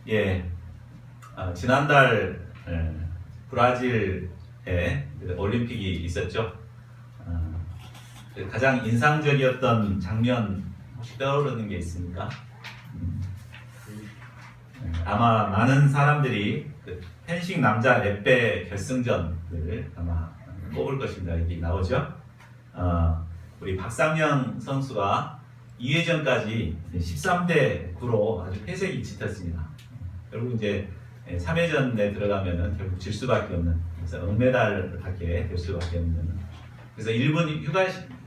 예, 지난달 브라질에 그 올림픽이 있었죠. 가장 인상적이었던 장면 혹시 떠오르는 게 있습니까? 아마 많은 사람들이 그 펜싱 남자 랩배 결승전을 아마 꼽을 것입니다. 여기 나오죠. 우리 박상영 선수가 2회전까지 13대 9로 아주 패색이 짙었습니다. 결국 이제 3회전에 들어가면은 결국 질 수밖에 없는, 그래서 은메달을 받게 될 수밖에 없는. 그래서 1분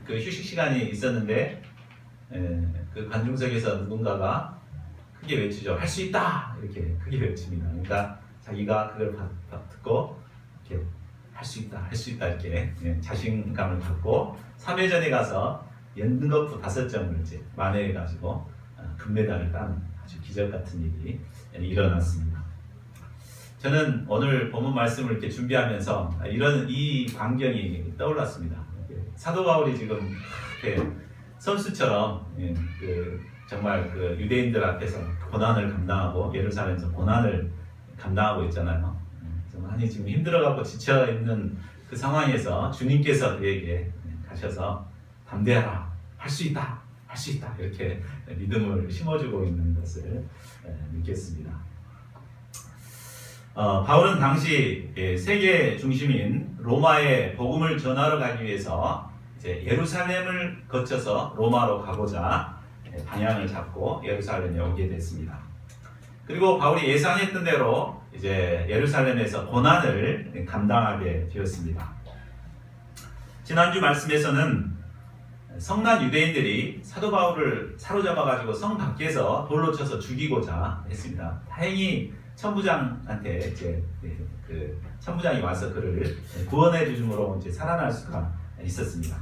휴식 시간이 있었는데 그 관중석에서 누군가가 크게 외치죠. 할 수 있다! 이렇게 크게 외칩니다. 그러니까 자기가 그걸 듣고 이렇게 할 수 있다, 할 수 있다 이렇게 자신감을 갖고 3회전에 가서 연거푸 5점을 이제 만회해가지고 금메달을 딴 아주 기적 같은 일이 일어났습니다. 저는 오늘 본문 말씀을 이렇게 준비하면서 이 광경이 떠올랐습니다. 사도 바울이 지금 선수처럼 정말 그 유대인들 앞에서 고난을 감당하고 예루살렘에서 고난을 감당하고 있잖아요. 많이 지금 힘들어가고 지쳐 있는 그 상황에서 주님께서 그에게 가셔서 담대하라, 할 수 있다, 할 수 있다 이렇게 믿음을 심어주고 있는 것을 느꼈습니다. 바울은 당시 세계 중심인 로마에 복음을 전하러 가기 위해서 이제 예루살렘을 거쳐서 로마로 가고자 방향을 잡고 예루살렘에 오게 됐습니다. 그리고 바울이 예상했던 대로 이제 예루살렘에서 고난을 감당하게 되었습니다. 지난주 말씀에서는 성난 유대인들이 사도 바울을 사로잡아가지고 성 밖에서 돌로 쳐서 죽이고자 했습니다. 다행히 천부장한테 이제 그 천부장이 와서 그를 구원해 주심으로 이제 살아날 수가 있었습니다.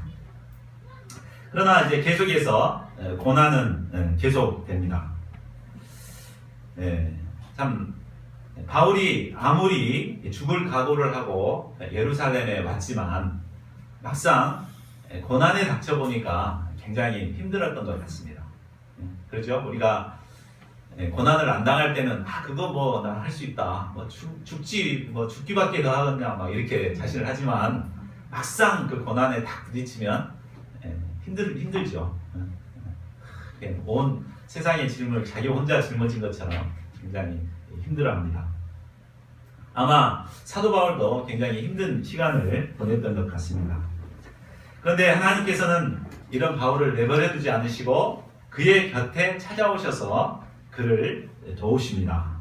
그러나 이제 계속해서 고난은 계속됩니다. 참 바울이 아무리 죽을 각오를 하고 예루살렘에 왔지만 막상 고난에 닥쳐보니까 굉장히 힘들었던 것 같습니다. 그렇죠? 우리가 고난을 안 당할 때는 그거 뭐 나 할 수 있다, 뭐 죽기밖에 더 하겠냐 막 이렇게 자신을 하지만 막상 그 고난에 딱 부딪히면 힘들죠. 온 세상의 짐을 자기 혼자 짊어진 것처럼 굉장히 힘들어합니다. 아마 사도 바울도 굉장히 힘든 시간을 보냈던 것 같습니다. 그런데 하나님께서는 이런 바울을 내버려 두지 않으시고 그의 곁에 찾아오셔서 그를 도우십니다.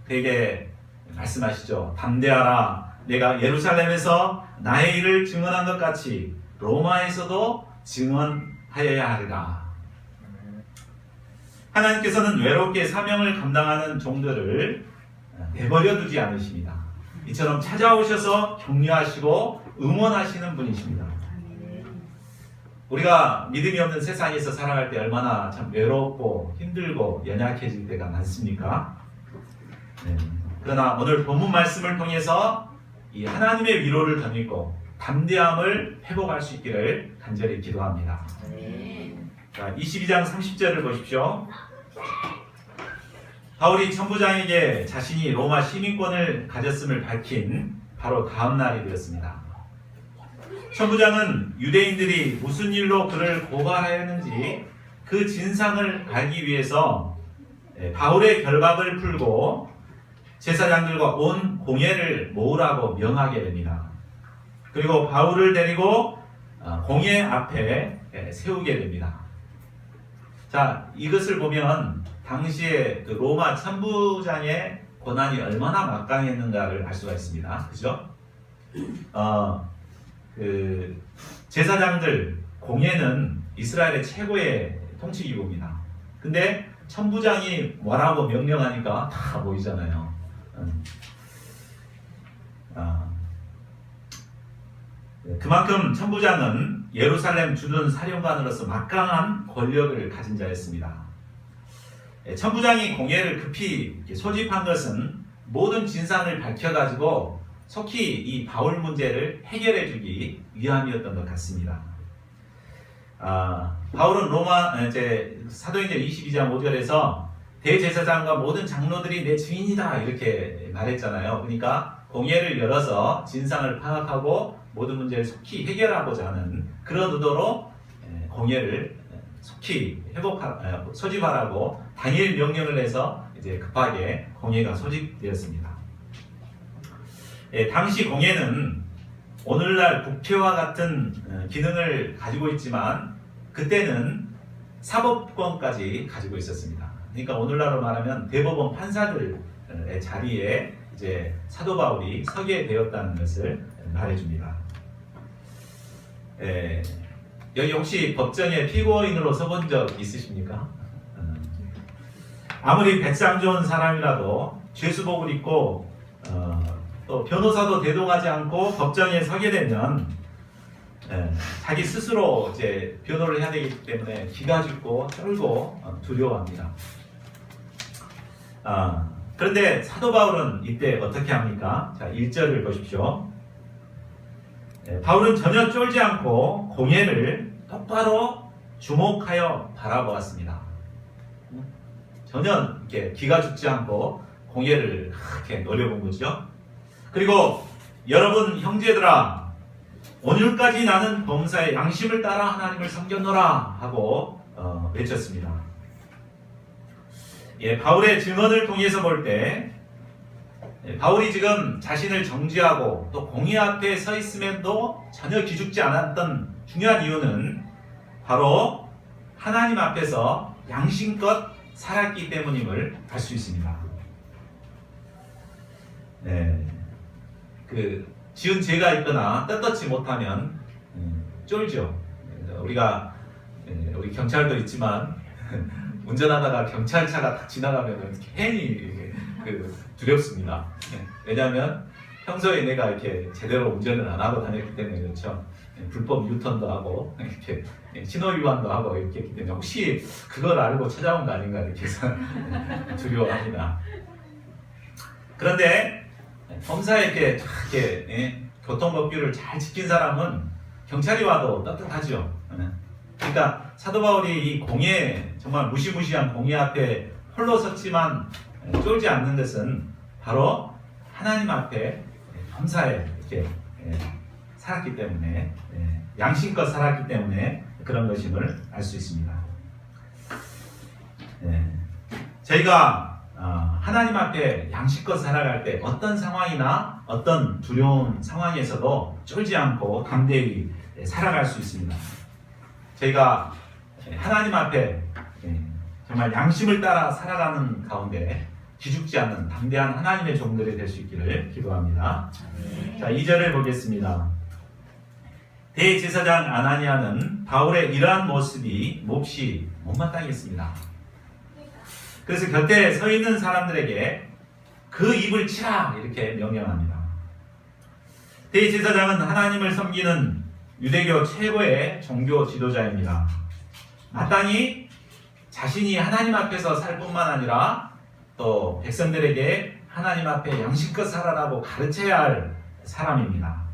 그에게 말씀하시죠. 담대하라. 내가 예루살렘에서 나의 일을 증언한 것 같이 로마에서도 증언하여야 하리라. 하나님께서는 외롭게 사명을 감당하는 종들을 내버려 두지 않으십니다. 이처럼 찾아오셔서 격려하시고 응원하시는 분이십니다. 우리가 믿음이 없는 세상에서 살아갈 때 얼마나 참 외롭고 힘들고 연약해질 때가 많습니까? 그러나 오늘 본문 말씀을 통해서 이 하나님의 위로를 덧입고 담대함을 회복할 수 있기를 간절히 기도합니다. 자, 22장 30절을 보십시오. 바울이 천부장에게 자신이 로마 시민권을 가졌음을 밝힌 바로 다음 날이 되었습니다. 천부장은 유대인들이 무슨 일로 그를 고발하였는지 그 진상을 알기 위해서 바울의 결박을 풀고 제사장들과 온 공회를 모으라고 명하게 됩니다. 그리고 바울을 데리고 공회 앞에 세우게 됩니다. 자, 이것을 보면 당시에 그 로마 천부장의 고난이 얼마나 막강했는가를 알 수가 있습니다. 그죠? 그 제사장들 공회는 이스라엘의 최고의 통치기구입니다. 근데 천부장이 뭐라고 명령하니까 다 모이잖아요. 그만큼 천부장은 예루살렘 주둔 사령관으로서 막강한 권력을 가진 자였습니다. 천부장이 공회를 급히 소집한 것은 모든 진상을 밝혀가지고 속히 이 바울 문제를 해결해주기 위함이었던 것 같습니다. 바울은 사도행전 22장 5절에서 대제사장과 모든 장로들이 내 증인이다 이렇게 말했잖아요. 그러니까 공회를 열어서 진상을 파악하고 모든 문제를 속히 해결하고자 하는 그런 의도로 공회를 속히 소집하라고 당일 명령을 해서 이제 급하게 공회가 소집되었습니다. 당시 공회는 오늘날 국회와 같은 기능을 가지고 있지만 그때는 사법권까지 가지고 있었습니다. 그러니까 오늘날로 말하면 대법원 판사들의 자리에 이제 사도 바울이 서게 되었다는 것을 말해줍니다. 여기 혹시 법정에 피고인으로 서본 적 있으십니까? 아무리 배짱 좋은 사람이라도 죄수복을 입고 또 변호사도 대동하지 않고 법정에 서게 되면 자기 스스로 이제 변호를 해야 되기 때문에 기가 죽고 떨고 두려워합니다. 그런데 사도 바울은 이때 어떻게 합니까? 자, 1절을 보십시오. 바울은 전혀 쫄지 않고 공회를 똑바로 주목하여 바라보았습니다. 전혀 이렇게 기가 죽지 않고 공회를 그렇게 노려본 거죠. 그리고 여러분 형제들아, 오늘까지 나는 범사의 양심을 따라 하나님을 섬겼노라 하고 외쳤습니다. 바울의 증언을 통해서 볼 때 바울이 지금 자신을 정지하고 또 공의 앞에 서 있음에도 전혀 기죽지 않았던 중요한 이유는 바로 하나님 앞에서 양심껏 살았기 때문임을 알 수 있습니다. 지은 죄가 있거나 떳떳지 못하면 쫄죠. 우리 경찰도 있지만 운전하다가 경찰차가 딱 지나가면 괜히 두렵습니다. 왜냐하면 평소에 내가 이렇게 제대로 운전을 안 하고 다녔기 때문에 그렇죠. 불법 유턴도 하고 이렇게 신호 위반도 하고 이렇게 했기 때문에 혹시 그걸 알고 찾아온 거 아닌가 이렇게 해서 두려워합니다. 그런데 범사에 이렇게 교통법규를 잘 지킨 사람은 경찰이 와도 떳떳하죠. 그러니까 사도 바울이 이 공회, 정말 무시무시한 공회 앞에 홀로 섰지만 쫄지 않는 것은 바로 하나님 앞에 범사에 이렇게 살았기 때문에, 양심껏 살았기 때문에 그런 것임을 알 수 있습니다. 저희가 하나님 앞에 양심껏 살아갈 때 어떤 상황이나 어떤 두려운 상황에서도 쫄지 않고 담대히 살아갈 수 있습니다. 저희가 하나님 앞에 정말 양심을 따라 살아가는 가운데 기죽지 않는 담대한 하나님의 종들이 될 수 있기를 기도합니다. 자, 2절을 보겠습니다. 대제사장 아나니아는 바울의 이러한 모습이 몹시 못마땅했습니다. 그래서 곁에 서 있는 사람들에게 그 입을 치라 이렇게 명령합니다. 대제사장은 하나님을 섬기는 유대교 최고의 종교 지도자입니다. 마땅히 자신이 하나님 앞에서 살 뿐만 아니라 또 백성들에게 하나님 앞에 양심껏 살아라고 가르쳐야 할 사람입니다.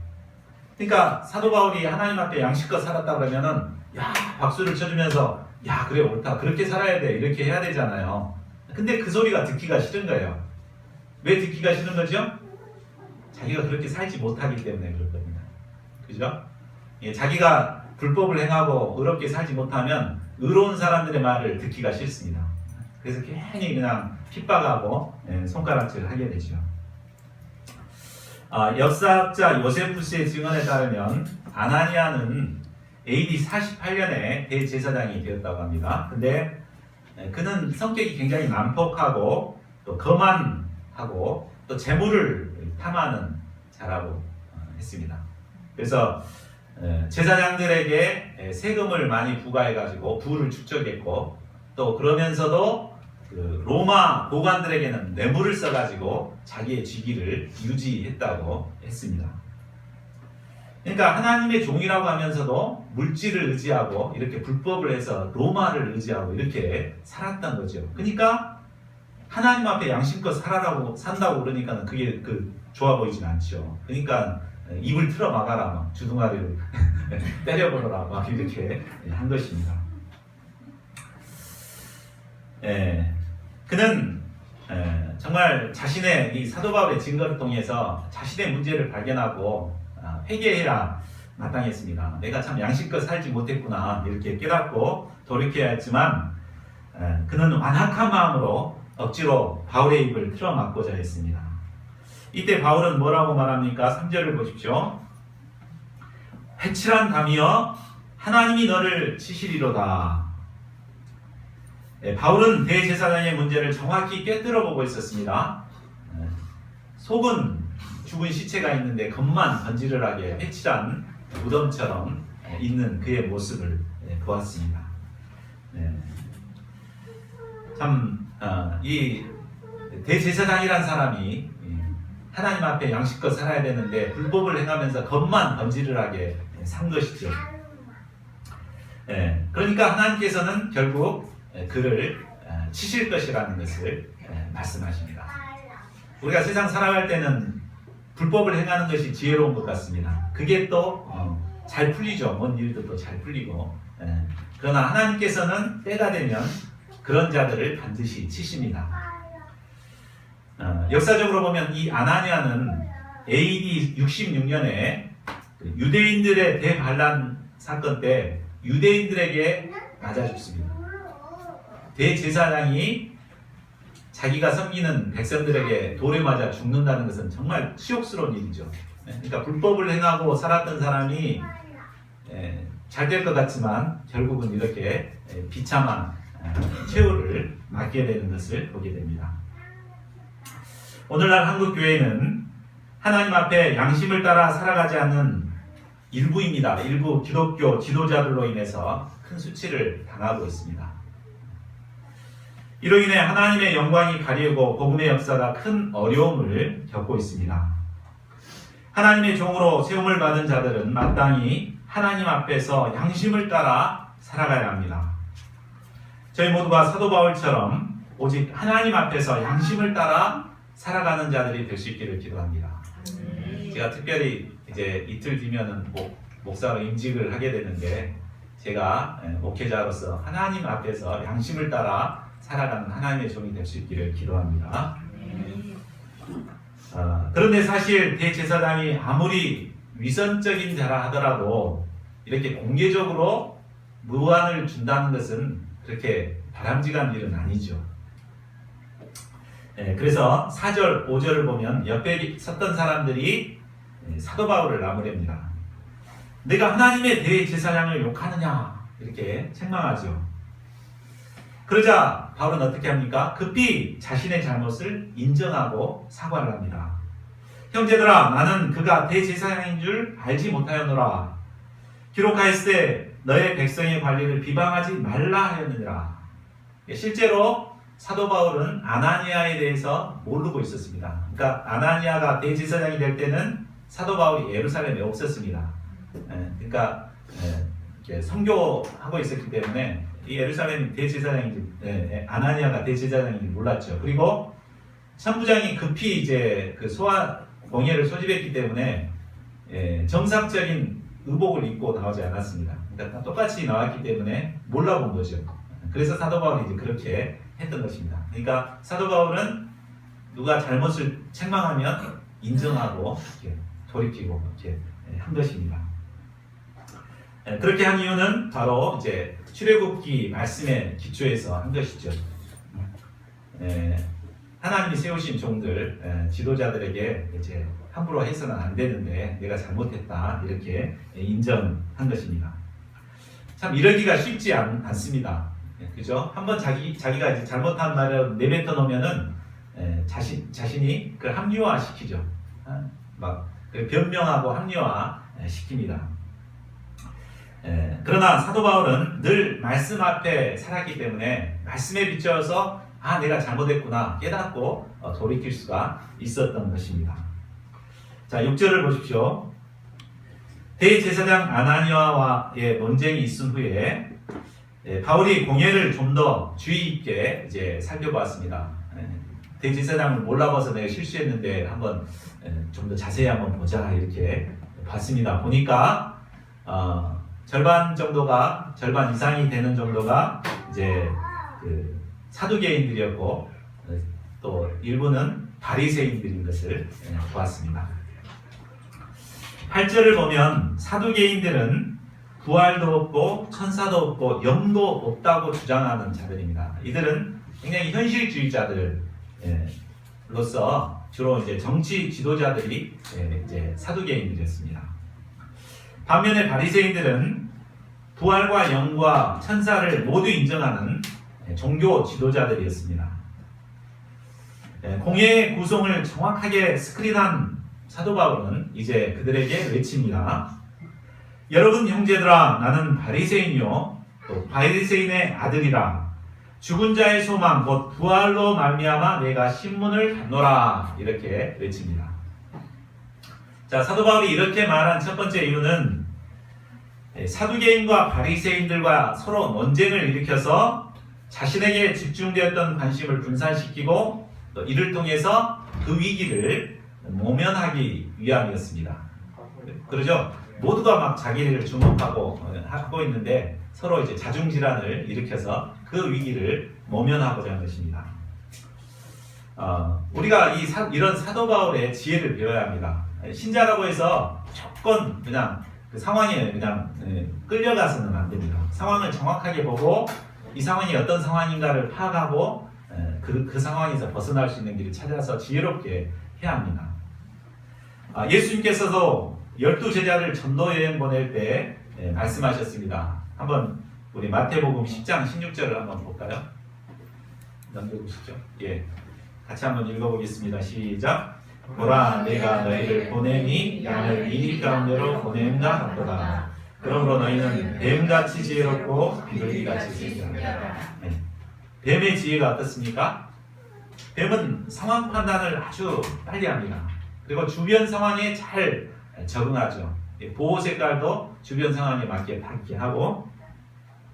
그러니까 사도 바울이 하나님 앞에 양심껏 살았다 그러면은 야 박수를 쳐주면서 야 그래 옳다 그렇게 살아야 돼 이렇게 해야 되잖아요. 근데 그 소리가 듣기가 싫은 거예요. 왜 듣기가 싫은 거죠? 자기가 그렇게 살지 못하기 때문에 그럴 겁니다. 그죠? 자기가 불법을 행하고 의롭게 살지 못하면 의로운 사람들의 말을 듣기가 싫습니다. 그래서 괜히 그냥 핍박하고 손가락질을 하게 되죠. 역사학자 요세푸스의 증언에 따르면 아나니아는 AD 48년에 대제사장이 되었다고 합니다. 근데 그는 성격이 굉장히 난폭하고 또 거만하고 또 재물을 탐하는 자라고 했습니다. 그래서 제사장들에게 세금을 많이 부과해가지고 부를 축적했고 또 그러면서도 그 로마 고관들에게는 뇌물을 써가지고 자기의 직위를 유지했다고 했습니다. 그러니까 하나님의 종이라고 하면서도 물질을 의지하고 이렇게 불법을 해서 로마를 의지하고 이렇게 살았던 거죠. 그러니까 하나님 앞에 양심껏 산다고 그러니까 그게 좋아 보이진 않죠. 그러니까 입을 틀어 막아라, 막 주둥아리를 때려버려라, 막 이렇게 한 것입니다. 그는 정말 자신의 이 사도 바울의 증거를 통해서 자신의 문제를 발견하고 회개해야 마땅했습니다. 내가 참 양심껏 살지 못했구나 이렇게 깨닫고 돌이켜야 했지만 그는 완악한 마음으로 억지로 바울의 입을 틀어막고자 했습니다. 이때 바울은 뭐라고 말합니까? 3절을 보십시오. 회칠한 담이여 하나님이 너를 치시리로다. 바울은 대제사장의 문제를 정확히 꿰뚫어 보고 있었습니다. 속은 죽은 시체가 있는데 겉만 번지르르하게 회칠한 무덤처럼 있는 그의 모습을 보았습니다. 참 이 대제사장이란 사람이 하나님 앞에 양심껏 살아야 되는데 불법을 행하면서 겉만 번지르르하게 산 것이죠. 그러니까 하나님께서는 결국 그를 치실 것이라는 것을 말씀하십니다. 우리가 세상 살아갈 때는 불법을 행하는 것이 지혜로운 것 같습니다. 그게 또 잘 풀리죠. 뭔 일도 또 잘 풀리고. 그러나 하나님께서는 때가 되면 그런 자들을 반드시 치십니다. 역사적으로 보면 이 아나니아는 AD 66년에 유대인들의 대반란 사건 때 유대인들에게 맞아 죽습니다. 대제사장이 자기가 섬기는 백성들에게 돌에 맞아 죽는다는 것은 정말 치욕스러운 일이죠. 그러니까 불법을 행하고 살았던 사람이 잘 될 것 같지만 결국은 이렇게 비참한 최후를 맞게 되는 것을 보게 됩니다. 오늘날 한국 교회는 하나님 앞에 양심을 따라 살아가지 않는 일부입니다. 일부 기독교 지도자들로 인해서 큰 수치를 당하고 있습니다. 이로 인해 하나님의 영광이 가리우고 복음의 역사가 큰 어려움을 겪고 있습니다. 하나님의 종으로 세움을 받은 자들은 마땅히 하나님 앞에서 양심을 따라 살아가야 합니다. 저희 모두가 사도 바울처럼 오직 하나님 앞에서 양심을 따라 살아가는 자들이 될 수 있기를 기도합니다. 제가 특별히 이제 이틀 뒤면은 목사로 임직을 하게 되는데 제가 목회자로서 하나님 앞에서 양심을 따라 살아가는 하나님의 종이 될 수 있기를 기도합니다. 그런데 사실 대제사장이 아무리 위선적인 자라 하더라도 이렇게 공개적으로 무한을 준다는 것은 그렇게 바람직한 일은 아니죠. 그래서 4절, 5절을 보면 옆에 섰던 사람들이 사도 바울을 나무랍니다. 내가 하나님의 대제사장을 욕하느냐 이렇게 책망하죠. 그러자 바울은 어떻게 합니까? 급히 자신의 잘못을 인정하고 사과를 합니다. 형제들아, 나는 그가 대제사장인 줄 알지 못하였노라. 기록하였을 때 너의 백성의 관리를 비방하지 말라 하였느니라. 실제로 사도 바울은 아나니아에 대해서 모르고 있었습니다. 그러니까 아나니아가 대제사장이 될 때는 사도 바울이 예루살렘에 없었습니다. 그러니까 선교하고 있었기 때문에 이 예루살렘 대제사장인지 아나니아가 대제사장인지 몰랐죠. 그리고 천부장이 급히 이제 그 공예를 소집했기 때문에 정상적인 의복을 입고 나오지 않았습니다. 그러니까 똑같이 나왔기 때문에 몰라본 거죠. 그래서 사도 바울이 이제 그렇게 했던 것입니다. 그러니까 사도 바울은 누가 잘못을 책망하면 인정하고 이렇게 돌이키고 이렇게 한 것입니다. 그렇게 한 이유는 바로 이제 출애굽기 말씀의 기초에서 한 것이죠. 하나님이 세우신 종들, 지도자들에게 이제 함부로 해서는 안 되는데 내가 잘못했다 이렇게 인정한 것입니다. 참 이러기가 쉽지 않습니다. 그죠? 한번 자기가 이제 잘못한 말을 내뱉어 놓으면은 자신이 그걸 합리화 시키죠. 막 변명하고 합리화 시킵니다. 그러나 사도 바울은 늘 말씀 앞에 살았기 때문에 말씀에 비춰서 내가 잘못했구나 깨닫고 돌이킬 수가 있었던 것입니다. 자, 6절을 보십시오. 대제사장 아나니아와의 논쟁이 있은 후에 바울이 공예를 좀 더 주의 있게 이제 살펴보았습니다. 대제사장을 몰라봐서 내가 실수했는데 한번 좀 더 자세히 한번 보자 이렇게 봤습니다. 보니까 절반 이상이 되는 정도가 이제 그 사두개인들이었고 또 일부는 바리새인들인 것을 보았습니다. 8절을 보면 사두개인들은 부활도 없고 천사도 없고 영도 없다고 주장하는 자들입니다. 이들은 굉장히 현실주의자들로서 주로 이제 정치 지도자들이 이제 사두개인들이었습니다. 반면에 바리새인들은 부활과 영과 천사를 모두 인정하는 종교 지도자들이었습니다. 공예의 구성을 정확하게 스크린한 사도 바울은 이제 그들에게 외칩니다. 여러분 형제들아, 나는 바리새인이요 또 바리새인의 아들이라. 죽은 자의 소망 곧 부활로 말미암아 내가 신문을 받노라. 이렇게 외칩니다. 자, 사도 바울이 이렇게 말한 첫 번째 이유는 사두개인과 바리새인들과 서로 논쟁을 일으켜서 자신에게 집중되었던 관심을 분산시키고 또 이를 통해서 그 위기를 모면하기 위함이었습니다. 그러죠? 모두가 막 자기를 주목하고 하고 있는데 서로 이제 자중질환을 일으켜서 그 위기를 모면하고자 한 것입니다. 우리가 이런 사도 바울의 지혜를 배워야 합니다. 신자라고 해서 조건 그냥 그 상황에 그냥 끌려가서는 안 됩니다. 상황을 정확하게 보고 이 상황이 어떤 상황인가를 파악하고 그 상황에서 벗어날 수 있는 길을 찾아서 지혜롭게 해야 합니다. 예수님께서도 12제자를 전도여행 보낼 때 말씀하셨습니다. 한번 우리 마태복음 10장 16절을 한번 볼까요? 넘겨보시죠. 예, 같이 한번 읽어보겠습니다. 시작. 보라, 내가 너희를 보내니 양을 이리 가운데로 보낸다 하도다. 그러므로 너희는 뱀같이 지혜롭고 비둘기같이 지혜롭다. 뱀의 지혜가 어떻습니까? 뱀은 상황 판단을 아주 빨리 합니다. 그리고 주변 상황에 잘 적응하죠. 보호 색깔도 주변 상황에 맞게 하고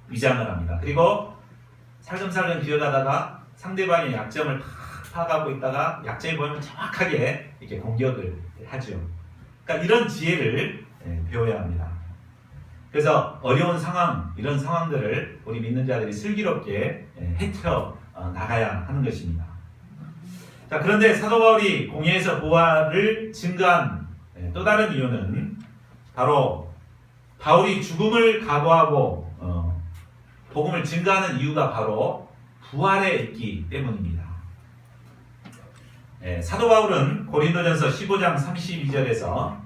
위장을 합니다. 그리고 살금살금 기어가다가 상대방의 약점을 다 파악하고 있다가 약점이 보이면 정확하게 이렇게 공격을 하죠. 그러니까 이런 지혜를 배워야 합니다. 그래서 어려운 상황, 이런 상황들을 우리 믿는 자들이 슬기롭게 헤쳐 나가야 하는 것입니다. 자, 그런데 사도 바울이 공예에서 부활을 증거한 또 다른 이유는 바로 바울이 죽음을 각오하고 복음을 증거하는 이유가 바로 부활에 있기 때문입니다. 사도 바울은 고린도전서 15장 32절에서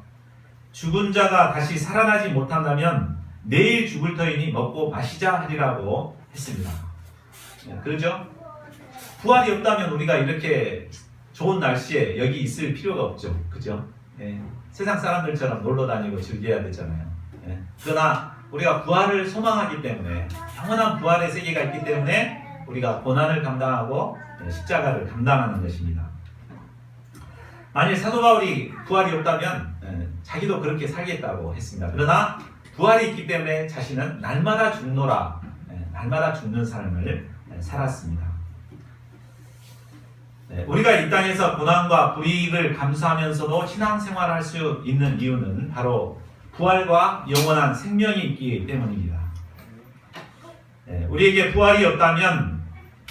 죽은 자가 다시 살아나지 못한다면 내일 죽을 터이니 먹고 마시자 하리라고 했습니다. 그렇죠? 부활이 없다면 우리가 이렇게 좋은 날씨에 여기 있을 필요가 없죠. 그죠? 세상 사람들처럼 놀러 다니고 즐겨야 되잖아요. 그러나 우리가 부활을 소망하기 때문에 영원한 부활의 세계가 있기 때문에 우리가 고난을 감당하고 십자가를 감당하는 것입니다. 만일 사도 바울이 부활이 없다면 자기도 그렇게 살겠다고 했습니다. 그러나 부활이 있기 때문에 자신은 날마다 죽노라, 날마다 죽는 삶을 살았습니다. 우리가 이 땅에서 고난과 불이익을 감수하면서도 신앙생활을 할 수 있는 이유는 바로 부활과 영원한 생명이 있기 때문입니다. 우리에게 부활이 없다면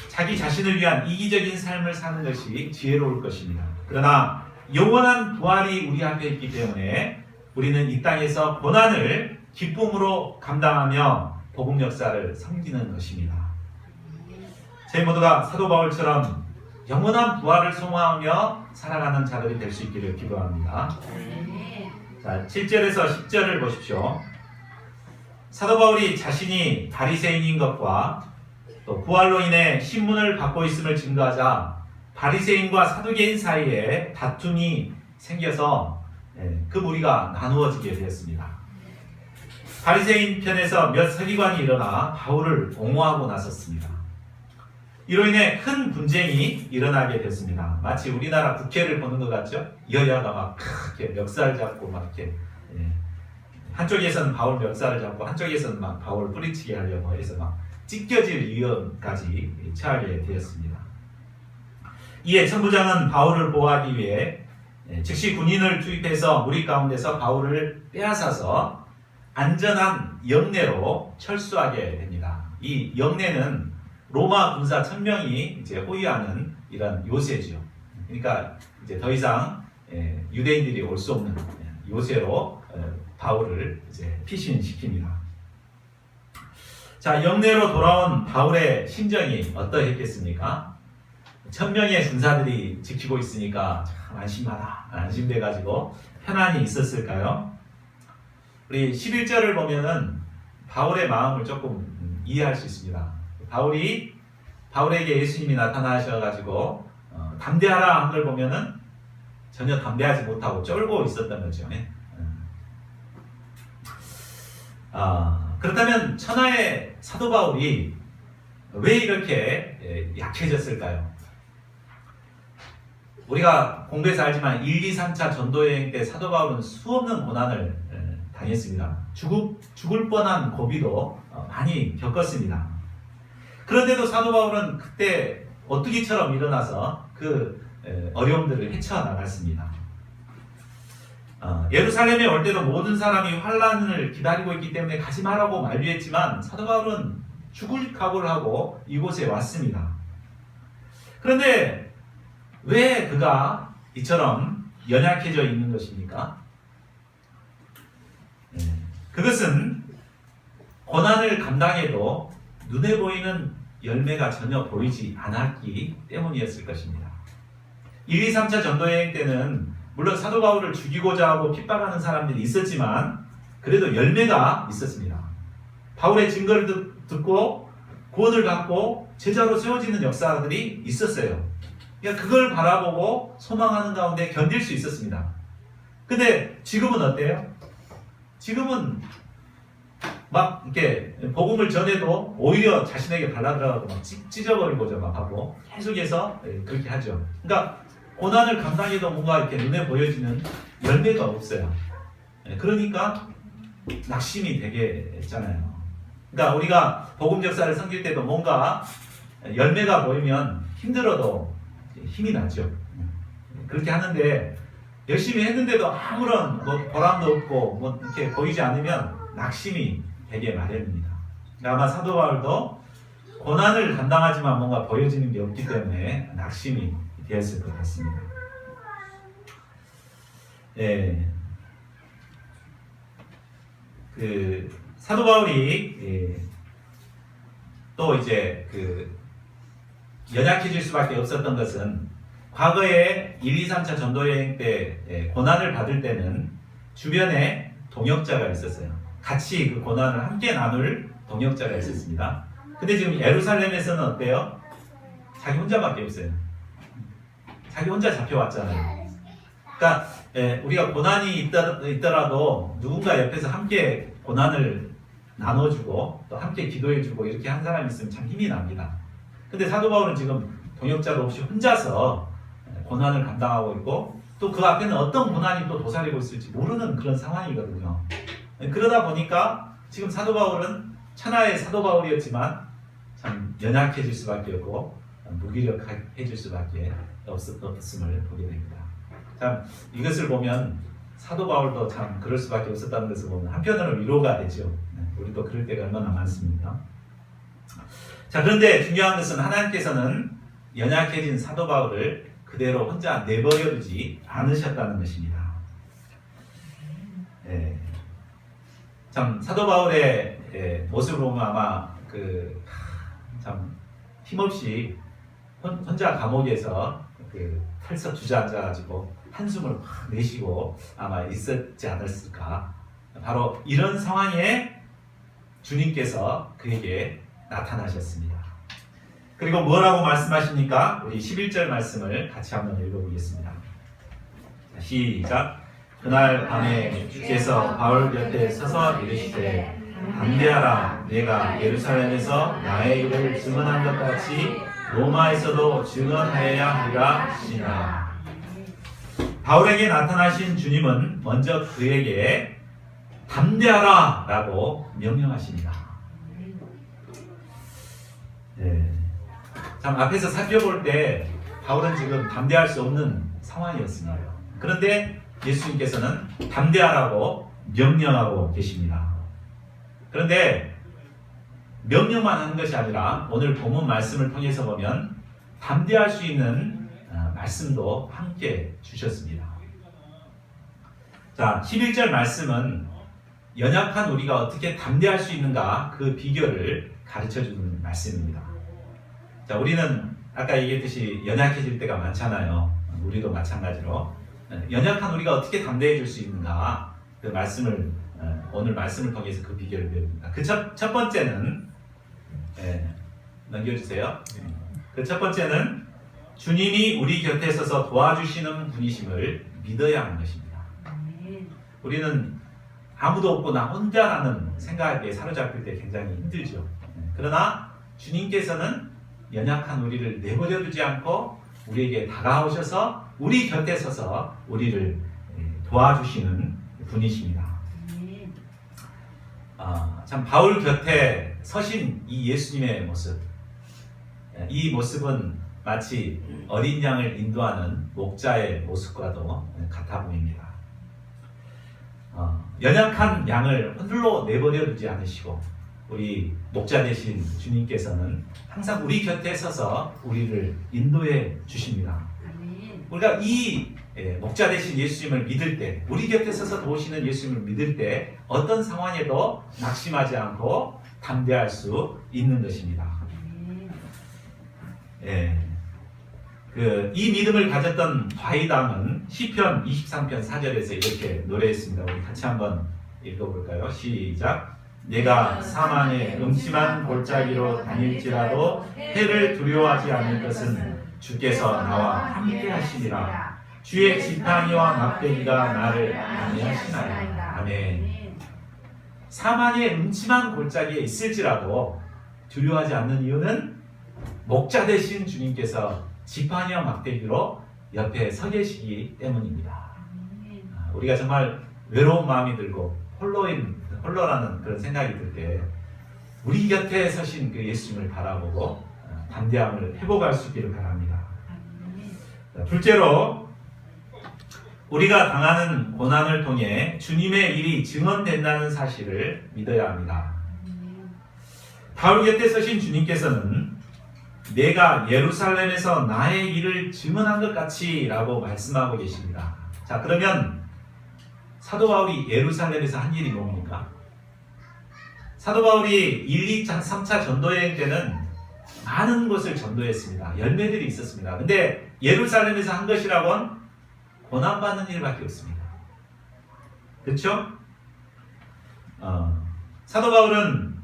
자기 자신을 위한 이기적인 삶을 사는 것이 지혜로울 것입니다. 그러나 영원한 부활이 우리 앞에 있기 때문에 우리는 이 땅에서 고난을 기쁨으로 감당하며 복음 역사를 섬기는 것입니다. 저희 모두가 사도 바울처럼 영원한 부활을 소망하며 살아가는 자들이 될 수 있기를 기도합니다. 자, 7절에서 10절을 보십시오. 사도 바울이 자신이 바리새인인 것과 또 부활로 인해 신문을 받고 있음을 증거하자 바리새인과 사두개인 사이에 다툼이 생겨서 그 무리가 나누어지게 되었습니다. 바리새인 편에서 몇 서기관이 일어나 바울을 옹호하고 나섰습니다. 이로 인해 큰 분쟁이 일어나게 됐습니다. 마치 우리나라 국회를 보는 것 같죠? 여야가 막 이렇게 멱살 잡고 막 이렇게 한쪽에서는 바울 멱살을 잡고 한쪽에서는 막 바울 뿌리치게 하려고 해서 막 찢겨질 위험까지 처하게 되었습니다. 이에 천부장은 바울을 보호하기 위해 즉시 군인을 투입해서 무리 가운데서 바울을 빼앗아서 안전한 영내로 철수하게 됩니다. 이 영내는 로마 군사 1000명이 이제 호위하는 이런 요새죠. 그러니까 이제 더 이상 유대인들이 올 수 없는 요새로 바울을 이제 피신시킵니다. 자, 영내로 돌아온 바울의 심정이 어떠했겠습니까? 1000명의 군사들이 지키고 있으니까 참 안심돼가지고 편안히 있었을까요? 우리 11절을 보면은 바울의 마음을 조금 이해할 수 있습니다. 바울에게 예수님이 나타나셔가지고 담대하라 한 걸 보면은 전혀 담대하지 못하고 쫄고 있었던 거죠. 그렇다면 천하의 사도 바울이 왜 이렇게 약해졌을까요? 우리가 공부해서 알지만 1, 2, 3차 전도여행 때 사도 바울은 수없는 고난을 당했습니다. 죽을 뻔한 고비도 많이 겪었습니다. 그런데도 사도 바울은 그때 오뚜기처럼 일어나서 그 어려움들을 헤쳐나갔습니다. 예루살렘에 올 때도 모든 사람이 환란을 기다리고 있기 때문에 가지 말라고 만류했지만 사도 바울은 죽을 각오를 하고 이곳에 왔습니다. 그런데 왜 그가 이처럼 연약해져 있는 것입니까? 그것은 고난을 감당해도 눈에 보이는 열매가 전혀 보이지 않았기 때문이었을 것입니다. 1, 2, 3차 전도여행 때는 물론 사도 바울을 죽이고자 하고 핍박하는 사람들이 있었지만 그래도 열매가 있었습니다. 바울의 증거를 듣고 구원을 받고 제자로 세워지는 역사들이 있었어요. 그러니까 그걸 바라보고 소망하는 가운데 견딜 수 있었습니다. 근데 지금은 어때요? 지금은 막 이렇게 복음을 전해도 오히려 자신에게 발라들어가고 막 찢어버리고자 막 하고 계속해서 그렇게 하죠. 그러니까 고난을 감당해도 뭔가 이렇게 눈에 보여지는 열매가 없어요. 그러니까 낙심이 되게 했잖아요. 그러니까 우리가 복음 역사를 섬길 때도 뭔가 열매가 보이면 힘들어도 힘이 나죠. 그렇게 하는데 열심히 했는데도 아무런 보람도 없고 이렇게 보이지 않으면 낙심이 되게 마련입니다. 아마 사도 바울도 고난을 감당하지만 뭔가 보여지는 게 없기 때문에 낙심이 되었을 것 같습니다. 그 사도 바울이 또 이제 연약해질 수밖에 없었던 것은 과거에 1, 2, 3차 전도여행 때 고난을 받을 때는 주변에 동역자가 있었어요. 같이 그 고난을 함께 나눌 동역자가 있었습니다. 근데 지금 예루살렘에서는 어때요? 자기 혼자밖에 없어요. 자기 혼자 잡혀왔잖아요. 그러니까 우리가 고난이 있더라도 누군가 옆에서 함께 고난을 나눠주고 또 함께 기도해주고 이렇게 한 사람이 있으면 참 힘이 납니다. 근데 사도 바울은 지금 동역자도 없이 혼자서 고난을 감당하고 있고 또 그 앞에는 어떤 고난이 또 도사리고 있을지 모르는 그런 상황이거든요. 그러다 보니까 지금 사도 바울은 천하의 사도 바울이었지만 참 연약해질 수밖에 없고 무기력해질 수밖에 없음을 보게 됩니다. 참 이것을 보면 사도 바울도 참 그럴 수밖에 없었다는 것을 보면 한편으로는 위로가 되죠. 우리도 그럴 때가 얼마나 많습니까? 자, 그런데 중요한 것은 하나님께서는 연약해진 사도 바울을 그대로 혼자 내버려두지 않으셨다는 것입니다. 참 사도 바울의 모습을 보면 아마 참 힘없이 혼자 감옥에서 털썩 주저앉아가지고 한숨을 확 내쉬고 아마 있었지 않았을까. 바로 이런 상황에 주님께서 그에게 나타나셨습니다. 그리고 뭐라고 말씀하십니까? 우리 11절 말씀을 같이 한번 읽어보겠습니다. 시작. 그날 밤에 주께서 바울 곁에 서서 이르시되 담대하라. 내가 예루살렘에서 나의 일을 증언한 것 같이 로마에서도 증언하여야 하리라 하시니라. 바울에게 나타나신 주님은 먼저 그에게 담대하라 라고 명령하십니다. 참 앞에서 살펴볼 때 바울은 지금 담대할 수 없는 상황이었습니다. 그런데 예수님께서는 담대하라고 명령하고 계십니다. 그런데 명령만 하는 것이 아니라 오늘 본문 말씀을 통해서 보면 담대할 수 있는 말씀도 함께 주셨습니다. 자, 11절 말씀은 연약한 우리가 어떻게 담대할 수 있는가 그 비결을 가르쳐주는 말씀입니다. 자, 우리는 아까 얘기했듯이 연약해질 때가 많잖아요. 우리도 마찬가지로. 연약한 우리가 어떻게 담대해질 수 있는가 그 말씀을 오늘 말씀을 통해서 그 비결을 배웁니다. 그 첫 번째는 넘겨주세요. 그 첫 번째는 주님이 우리 곁에 서서 도와주시는 분이심을 믿어야 하는 것입니다. 우리는 아무도 없고 나 혼자라는 생각에 사로잡힐 때 굉장히 힘들죠. 그러나 주님께서는 연약한 우리를 내버려 두지 않고 우리에게 다가오셔서 우리 곁에 서서 우리를 도와주시는 분이십니다. 참 바울 곁에 서신 이 예수님의 모습, 이 모습은 마치 어린 양을 인도하는 목자의 모습과도 같아 보입니다. 연약한 양을 홀로 내버려 두지 않으시고 우리 목자 되신 주님께서는 항상 우리 곁에 서서 우리를 인도해 주십니다. 우리가 이 목자 되신 예수님을 믿을 때, 우리 곁에 서서 도우시는 예수님을 믿을 때 어떤 상황에도 낙심하지 않고 담대할 수 있는 것입니다. 이 믿음을 가졌던 다윗왕은 시편 23편 4절에서 이렇게 노래했습니다. 우리 같이 한번 읽어볼까요? 시작. 내가 사망의 음침한 골짜기로 다닐지라도 해를 두려워하지 않을 것은 주께서 나와 함께 하시니라. 주의 지팡이와 막대기가 나를 안위하시나이다. 아멘. 사망의 음침한 골짜기에 있을지라도 두려워하지 않는 이유는 목자 되신 주님께서 지팡이와 막대기로 옆에 서 계시기 때문입니다. 우리가 정말 외로운 마음이 들고 홀로라는 그런 생각이 들 때 우리 곁에 서신 그 예수님을 바라보고 담대함을 회복할 수 있기를 바랍니다. 둘째로 우리가 당하는 고난을 통해 주님의 일이 증언된다는 사실을 믿어야 합니다. 바울 곁에 서신 주님께서는 내가 예루살렘에서 나의 일을 증언한 것 같이 라고 말씀하고 계십니다. 자, 그러면 사도 바울이 예루살렘에서 한 일이 뭡니까? 사도 바울이 1, 2차, 3차 전도여행 때는 많은 곳을 전도했습니다. 열매들이 있었습니다. 근데 예루살렘에서 한 것이라고는 고난받는 일밖에 없습니다. 그렇죠? 사도 바울은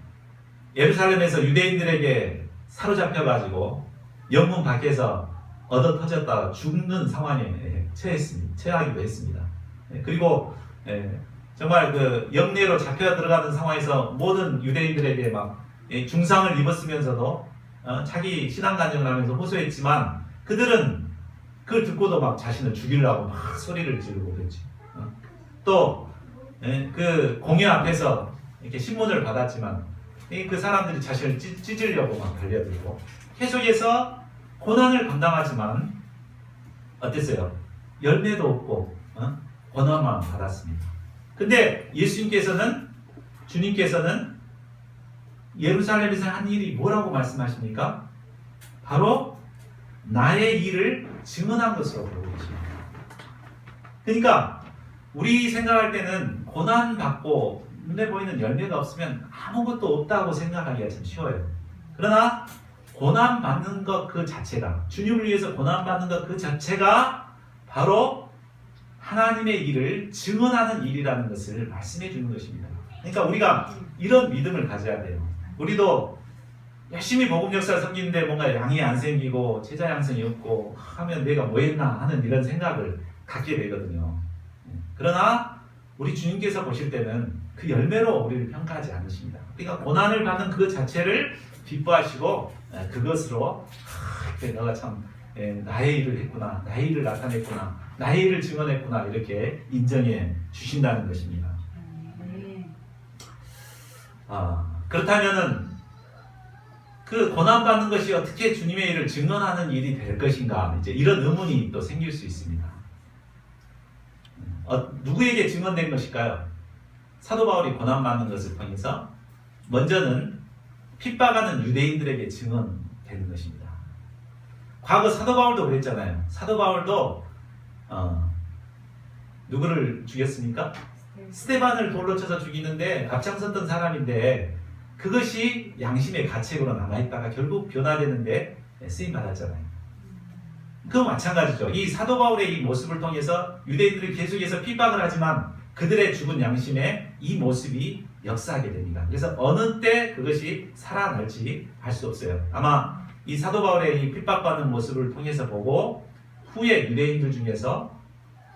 예루살렘에서 유대인들에게 사로잡혀가지고 영문 밖에서 얻어 터졌다가 죽는 상황에 처하기도 했습니다. 그리고 정말 그 영내로 잡혀 들어가는 상황에서 모든 유대인들에게 막 중상을 입었으면서도 자기 신앙 간증을 하면서 호소했지만 그들은 그걸 듣고도 막 자신을 죽이려고 막 소리를 지르고 그랬지. 또 그 공회 앞에서 이렇게 신문을 받았지만 그 사람들이 자신을 찢으려고 막 달려들고 계속해서 고난을 감당하지만 어땠어요? 열매도 없고 고난만 받았습니다. 근데 주님께서는 예루살렘에서 한 일이 뭐라고 말씀하십니까? 바로 나의 일을 증언한 것으로 보고 계십니다. 그러니까 우리 생각할 때는 고난받고 눈에 보이는 열매가 없으면 아무것도 없다고 생각하기가 참 쉬워요. 그러나 고난받는 것 그 자체가, 주님을 위해서 고난받는 것 그 자체가 바로 하나님의 일을 증언하는 일이라는 것을 말씀해 주는 것입니다. 그러니까 우리가 이런 믿음을 가져야 돼요. 우리도 열심히 복음 역사를 섬기는데 뭔가 양이 안 생기고 제자 양성이 없고 하면 내가 뭐 했나 하는 이런 생각을 갖게 되거든요. 그러나 우리 주님께서 보실 때는 그 열매로 우리를 평가하지 않으십니다. 우리가 고난을 받는 그 자체를 기뻐하시고 그것으로 너가 참 나의 일을 했구나, 나의 일을 나타냈구나, 나의 일을 증언했구나 이렇게 인정해 주신다는 것입니다. 그렇다면은 그 고난받는 것이 어떻게 주님의 일을 증언하는 일이 될 것인가 이제 이런 의문이 또 생길 수 있습니다. 누구에게 증언된 것일까요? 사도 바울이 고난받는 것을 통해서 먼저는 핍박하는 유대인들에게 증언되는 것입니다. 과거 사도 바울도 그랬잖아요. 사도 바울도 누구를 죽였습니까? 스데반을 돌로 쳐서 죽이는데 앞장섰던 사람인데 그것이 양심의 가책으로 남아있다가 결국 변화되는데 쓰임 받았잖아요. 그 마찬가지죠. 이 사도 바울의 이 모습을 통해서 유대인들이 계속해서 핍박을 하지만 그들의 죽은 양심에 이 모습이 역사하게 됩니다. 그래서 어느 때 그것이 살아날지 알 수 없어요. 아마 이 사도 바울의 이 핍박받는 모습을 통해서 보고 후에 유대인들 중에서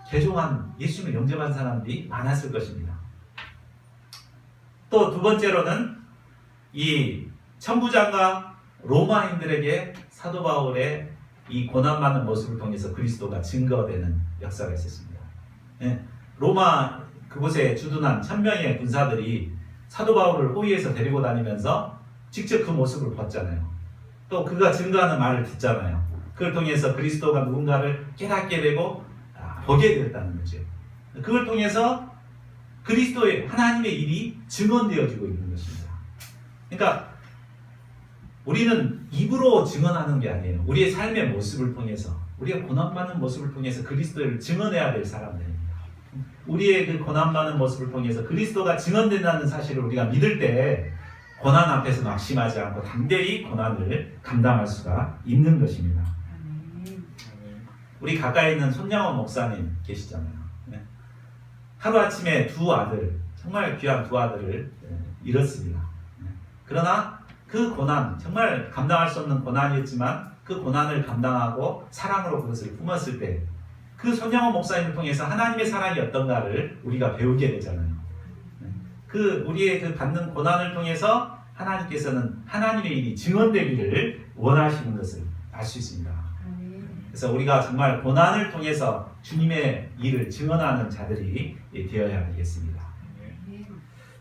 개종한 예수를 영접한 사람들이 많았을 것입니다. 또 두 번째로는 이 천부장과 로마인들에게 사도 바울의 이 고난받는 모습을 통해서 그리스도가 증거되는 역사가 있었습니다. 로마 그곳에 주둔한 1000명의 군사들이 사도 바울을 호위에서 데리고 다니면서 직접 그 모습을 봤잖아요. 또 그가 증거하는 말을 듣잖아요. 그걸 통해서 그리스도가 누군가를 깨닫게 되고 보게 되었다는 거죠. 그걸 통해서 그리스도의 하나님의 일이 증언되어지고 있는 것입니다. 그러니까 우리는 입으로 증언하는 게 아니에요. 우리의 삶의 모습을 통해서, 우리가 고난받는 모습을 통해서 그리스도를 증언해야 될 사람들입니다. 우리의 그 고난받는 모습을 통해서 그리스도가 증언된다는 사실을 우리가 믿을 때 고난 앞에서 낙심하지 않고 담대히 고난을 감당할 수가 있는 것입니다. 우리 가까이 있는 손양원 목사님 계시잖아요. 하루아침에 두 아들, 정말 귀한 두 아들을 잃었습니다. 그러나 그 고난, 정말 감당할 수 없는 고난이었지만 그 고난을 감당하고 사랑으로 그것을 품었을 때 그 손양원 목사님을 통해서 하나님의 사랑이 어떤가를 우리가 배우게 되잖아요. 그 우리의 그 받는 고난을 통해서 하나님께서는 하나님의 일이 증언되기를 원하시는 것을 알 수 있습니다. 그래서 우리가 정말 고난을 통해서 주님의 일을 증언하는 자들이 되어야 되겠습니다.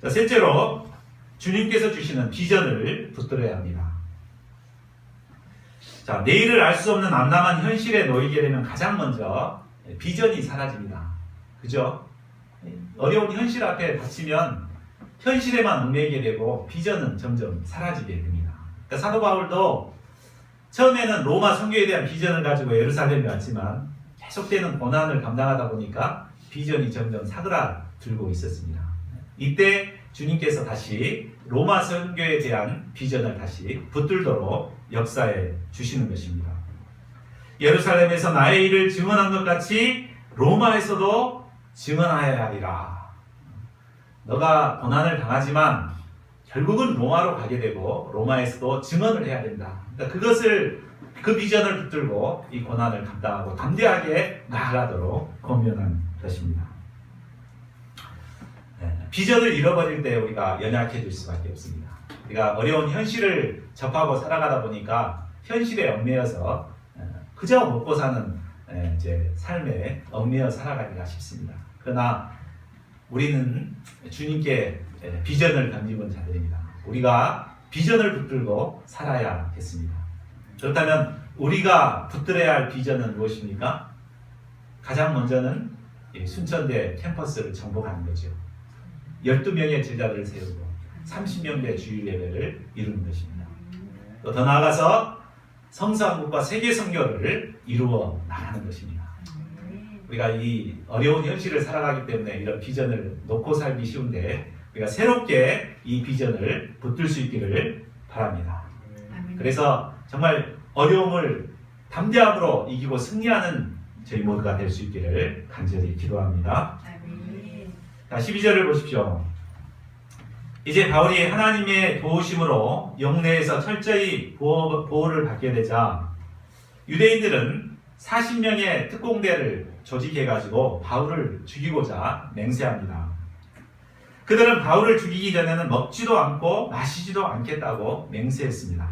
자, 셋째로 주님께서 주시는 비전을 붙들어야 합니다. 자, 내일을 알 수 없는 암담한 현실에 놓이게 되면 가장 먼저 비전이 사라집니다. 그죠? 어려운 현실 앞에 닥치면 현실에만 얽매이게 되고 비전은 점점 사라지게 됩니다. 그러니까 사도 바울도 처음에는 로마 선교에 대한 비전을 가지고 예루살렘에 왔지만 계속되는 고난을 감당하다 보니까 비전이 점점 사그라들고 있었습니다. 이때 주님께서 다시 로마 선교에 대한 비전을 다시 붙들도록 역사해 주시는 것입니다. 예루살렘에서 나의 일을 증언한 것 같이 로마에서도 증언하여야 하리라. 너가 고난을 당하지만 결국은 로마로 가게 되고 로마에서도 증언을 해야 된다. 그러니까 그 비전을 붙들고 이 고난을 감당하고 담대하게 나아가도록 권면한 것입니다. 비전을 잃어버릴 때 우리가 연약해질 수밖에 없습니다. 우리가 어려운 현실을 접하고 살아가다 보니까 현실에 얽매여서 그저 먹고 사는 이제 삶에 얽매여 살아가기가 쉽습니다. 그러나 우리는 주님께 비전을 던지는 자들입니다. 우리가 비전을 붙들고 살아야겠습니다. 그렇다면 우리가 붙들어야 할 비전은 무엇입니까? 가장 먼저는 순천대 캠퍼스를 정복하는 거죠. 12명의 제자들을 세우고 30명의 주일 예배를 이루는 것입니다. 또 더 나아가서 성서한국과 세계 선교를 이루어 나가는 것입니다. 우리가 이 어려운 현실을 살아가기 때문에 이런 비전을 놓고 살기 쉬운데 우리가 새롭게 이 비전을 붙들 수 있기를 바랍니다. 그래서 정말 어려움을 담대함으로 이기고 승리하는 저희 모두가 될 수 있기를 간절히 기도합니다. 자, 12절을 보십시오. 이제 바울이 하나님의 도우심으로 영내에서 철저히 보호를 받게 되자 유대인들은 40명의 특공대를 조직해가지고 바울을 죽이고자 맹세합니다. 그들은 바울을 죽이기 전에는 먹지도 않고 마시지도 않겠다고 맹세했습니다.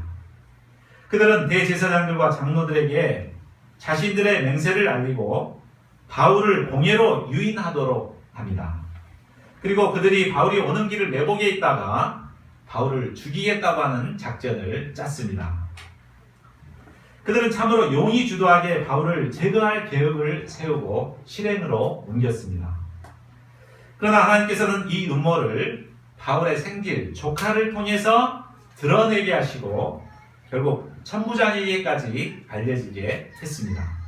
그들은 대제사장들과 장로들에게 자신들의 맹세를 알리고 바울을 공회로 유인하도록 합니다. 그리고 그들이 바울이 오는 길을 내복에 있다가 바울을 죽이겠다고 하는 작전을 짰습니다. 그들은 참으로 용의 주도하게 바울을 제거할 계획을 세우고 실행으로 옮겼습니다. 그러나 하나님께서는 이 음모를 바울의 생질, 조카를 통해서 드러내게 하시고 결국 천부장에게까지 알려지게 했습니다.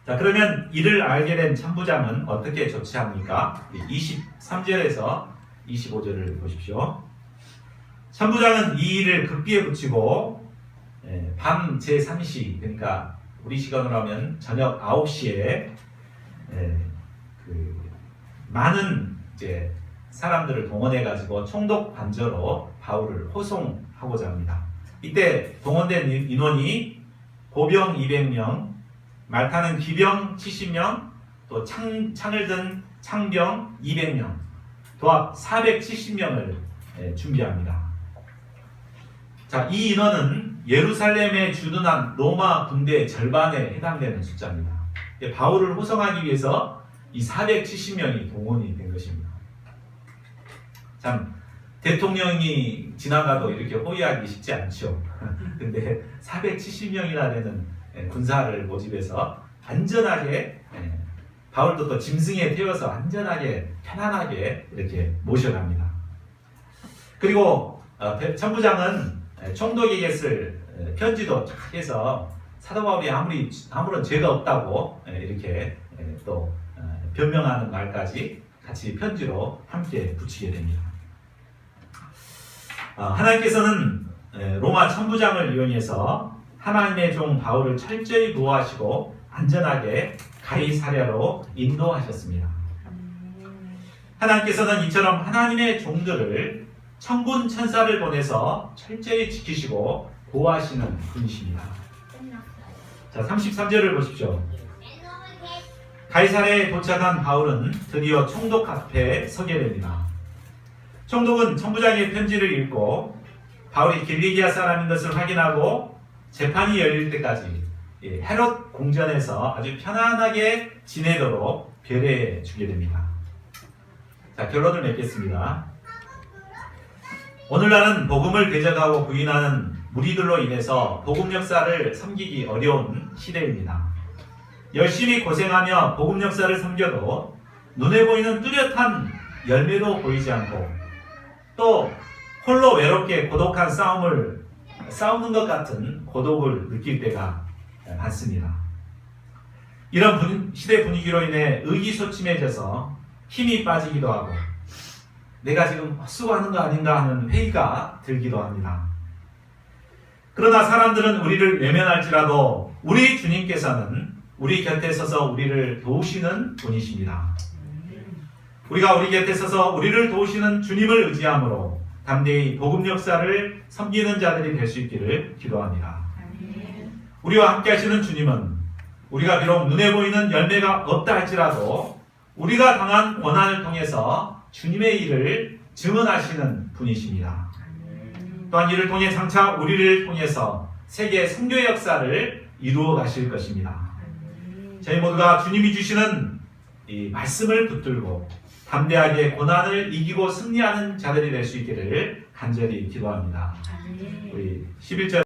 자, 그러면 이를 알게 된 천부장은 어떻게 조치합니까? 23절에서 25절을 보십시오. 천부장은 이 일을 극비에 붙이고 밤 제3시, 그러니까 우리 시간으로 하면 저녁 9시에 많은 이제 사람들을 동원해 가지고 총독 관저로 바울을 호송하고자 합니다. 이때 동원된 인원이 보병 200명, 말 타는 기병 70명, 또 창을 든 창병 200명, 도합 470명을 준비합니다. 자, 이 인원은 예루살렘에 주둔한 로마 군대의 절반에 해당되는 숫자입니다. 바울을 호송하기 위해서 이 470명이 동원이 된 것입니다. 참, 대통령이 지나가도 이렇게 호위하기 쉽지 않죠. 근데 470명이나 되는 군사를 모집해서 안전하게, 바울도 또 짐승에 태워서 안전하게 편안하게 이렇게 모셔갑니다. 그리고 천부장은 총독에게 쓸 편지도 쫙 해서 사도 바울이 아무런 죄가 없다고 이렇게 또 변명하는 말까지 같이 편지로 함께 붙이게 됩니다. 하나님께서는 로마 천부장을 이용해서 하나님의 종 바울을 철저히 보호하시고 안전하게 가이사랴로 인도하셨습니다. 하나님께서는 이처럼 하나님의 종들을 천군 천사를 보내서 철저히 지키시고 보호하시는 분이십니다. 자, 33절을 보십시오. 가이사랴에 도착한 바울은 드디어 총독 앞에 서게 됩니다. 총독은 천부장의 편지를 읽고 바울이 길리기아 사람인 것을 확인하고 재판이 열릴 때까지 헤롯 궁전에서 아주 편안하게 지내도록 배려해 주게 됩니다. 자, 결론을 맺겠습니다. 오늘날은 복음을 대적하고 부인하는 무리들로 인해서 복음 역사를 섬기기 어려운 시대입니다. 열심히 고생하며 복음 역사를 섬겨도 눈에 보이는 뚜렷한 열매도 보이지 않고 또 홀로 외롭게 고독한 싸우는 것 같은 고독을 느낄 때가 많습니다. 이런 시대 분위기로 인해 의기소침해져서 힘이 빠지기도 하고 내가 지금 헛수고하는 거 아닌가 하는 회의가 들기도 합니다. 그러나 사람들은 우리를 외면할지라도 우리 주님께서는 우리 곁에 서서 우리를 도우시는 분이십니다. 우리가 우리 곁에 서서 우리를 도우시는 주님을 의지함으로 담대히 복음 역사를 섬기는 자들이 될 수 있기를 기도합니다. 우리와 함께 하시는 주님은 우리가 비록 눈에 보이는 열매가 없다 할지라도 우리가 당한 고난을 통해서 주님의 일을 증언하시는 분이십니다. 또한 이를 통해 장차 우리를 통해서 세계 선교의 역사를 이루어 가실 것입니다. 저희 모두가 주님이 주시는 이 말씀을 붙들고 담대하게 고난을 이기고 승리하는 자들이 될 수 있기를 간절히 기도합니다. 우리 11절